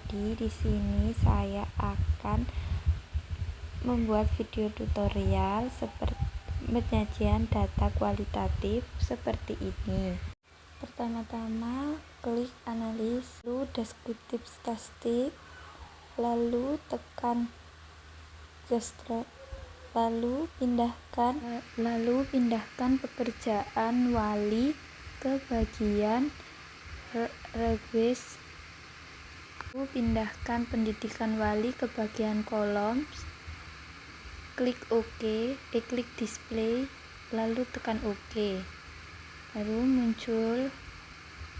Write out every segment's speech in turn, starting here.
Jadi di sini saya akan membuat video tutorial seperti penyajian data kualitatif seperti ini. Pertama-tama klik analis, lalu deskriptif statistik, lalu tekan just drag, lalu pindahkan pekerjaan wali ke bagian request. Lalu pindahkan pendidikan wali ke bagian kolom, klik OK, klik display, lalu tekan OK, baru muncul,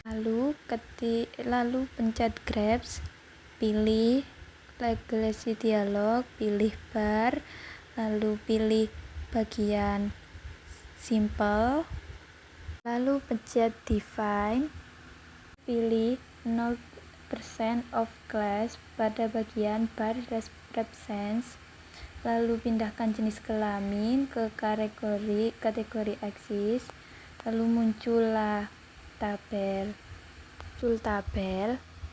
lalu pencet graph, pilih regulasi dialog, pilih bar, lalu pilih bagian simple, lalu pencet define, pilih 0% of class pada bagian bar represents, lalu pindahkan jenis kelamin ke kategori axis, lalu muncullah tabel.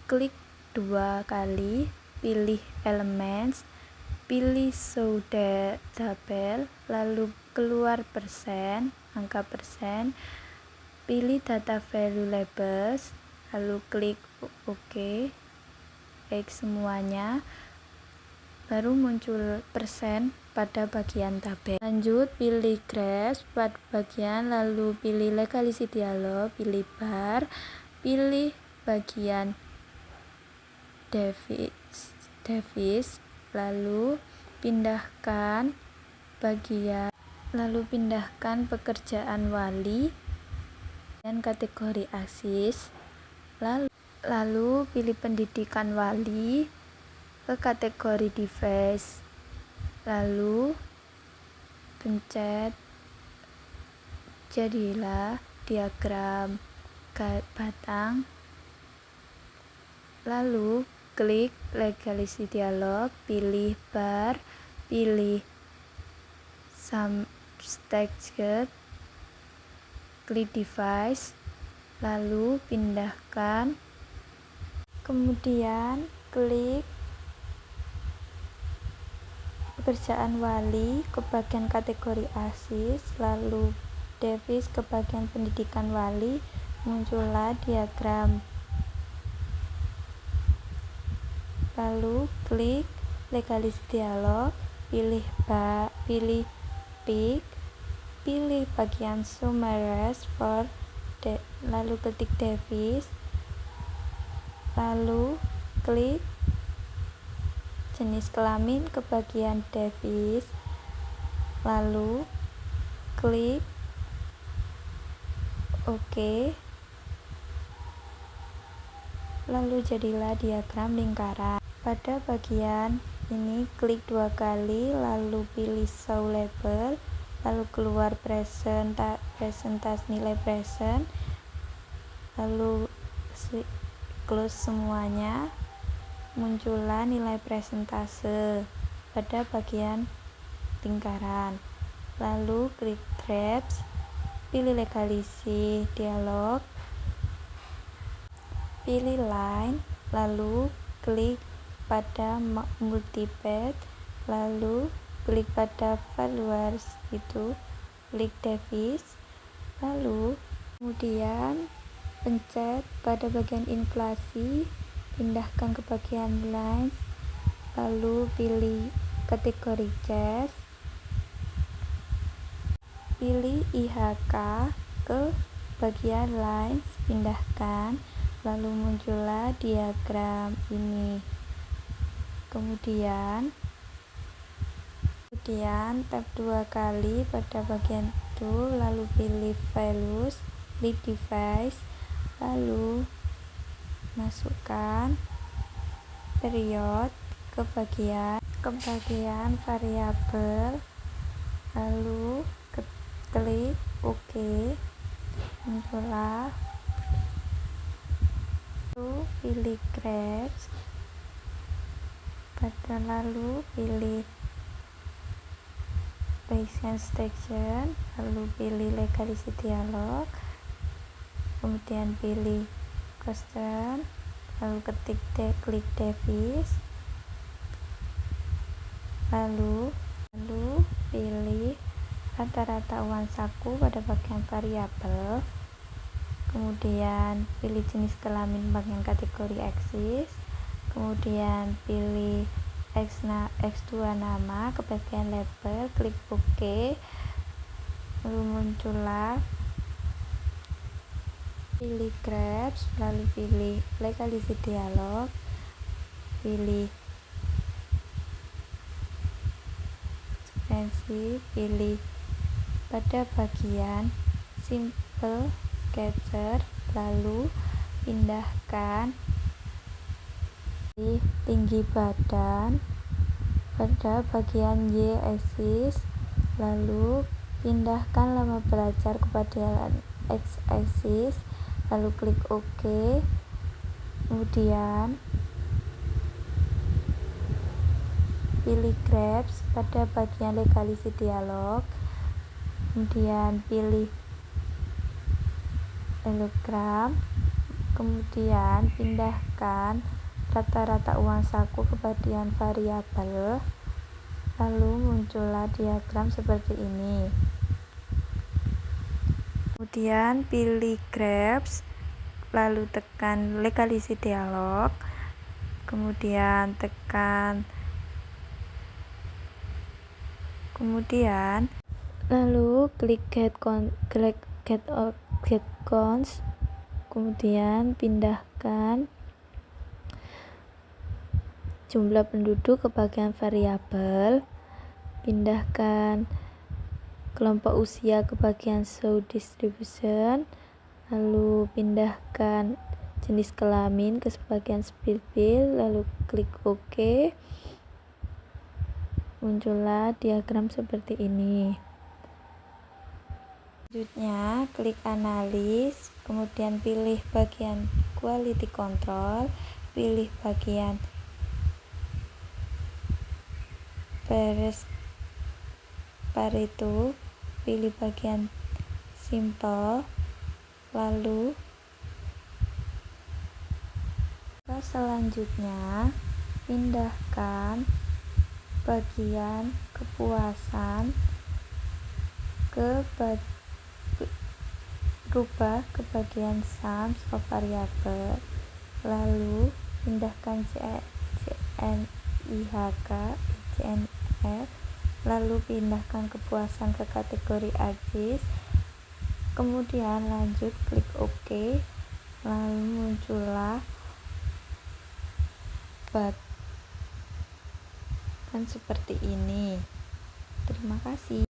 Klik 2 kali, pilih elements, pilih show tabel, lalu keluar persen, angka persen, pilih data value labels, lalu klik OK, X semuanya, baru muncul persen pada bagian tabel. Lanjut pilih graph pada bagian, lalu pilih legalisity dialog, pilih bar, pilih bagian device, lalu pindahkan pekerjaan wali dan kategori aksis, lalu pilih pendidikan wali ke kategori device, lalu pencet jadilah diagram batang, lalu klik legalisity dialog, pilih bar, pilih substructure, klik device, lalu pindahkan, kemudian klik pekerjaan wali ke bagian kategori aksis, lalu device ke bagian pendidikan wali, muncullah diagram, lalu klik legalisity dialog, pilih pick, pilih bagian summarize for lalu ketik device, lalu klik jenis kelamin ke bagian device, lalu klik OK, lalu jadilah diagram lingkaran. Pada bagian ini klik 2 kali, lalu pilih show label, lalu keluar presentasi nilai present, lalu close semuanya, muncullah nilai presentase pada bagian lingkaran, lalu klik graph, pilih legalisity dialog, pilih line, lalu klik pada multipath, lalu klik pada values klik device, lalu kemudian pencet pada bagian inflasi, pindahkan ke bagian lines, lalu pilih kategori chess, pilih IHK ke bagian lines, pindahkan, lalu muncullah diagram ini. Kemudian tap 2 kali pada bagian itu, lalu pilih values, klik device, lalu masukkan period ke bagian variabel, lalu klik OK, muncullah, lalu pilih graph, lalu pilih Bayesian section, lalu pilih legalisity dialog, kemudian pilih constant, lalu klik device, lalu pilih rata-rata uang saku pada bagian variabel, kemudian pilih jenis kelamin bagian kategori eksis, kemudian pilih X2 nama ke bagian label, klik OK, lalu muncullah pilih grabs, lalu pilih legalisi dialog, pilih pilih pada bagian simple sketcher, lalu pindahkan tinggi badan pada bagian Y axis, lalu pindahkan lama belajar kepada X axis, lalu klik OK, kemudian pilih grabs pada bagian legalisi dialog, kemudian pilih hologram, kemudian pindahkan rata-rata uang saku ke bagian variabel, lalu muncullah diagram seperti ini. Kemudian pilih grabs, lalu tekan legalisi dialog, kemudian lalu klik get counts, kemudian pindahkan jumlah penduduk ke bagian variabel, pindahkan kelompok usia ke bagian show distribution, lalu pindahkan jenis kelamin ke bagian fill, lalu klik OK, muncullah diagram seperti ini. Selanjutnya klik analis, kemudian pilih bagian quality control, pilih bagian Pareto, pilih bagian simple, lalu selanjutnya pindahkan bagian kepuasan rubah ke bagian sums of variable, lalu pindahkan CNIHK, CNF, lalu pindahkan kepuasan ke kategori axis, kemudian lanjut klik OK, lalu muncullah dan seperti ini. Terima kasih.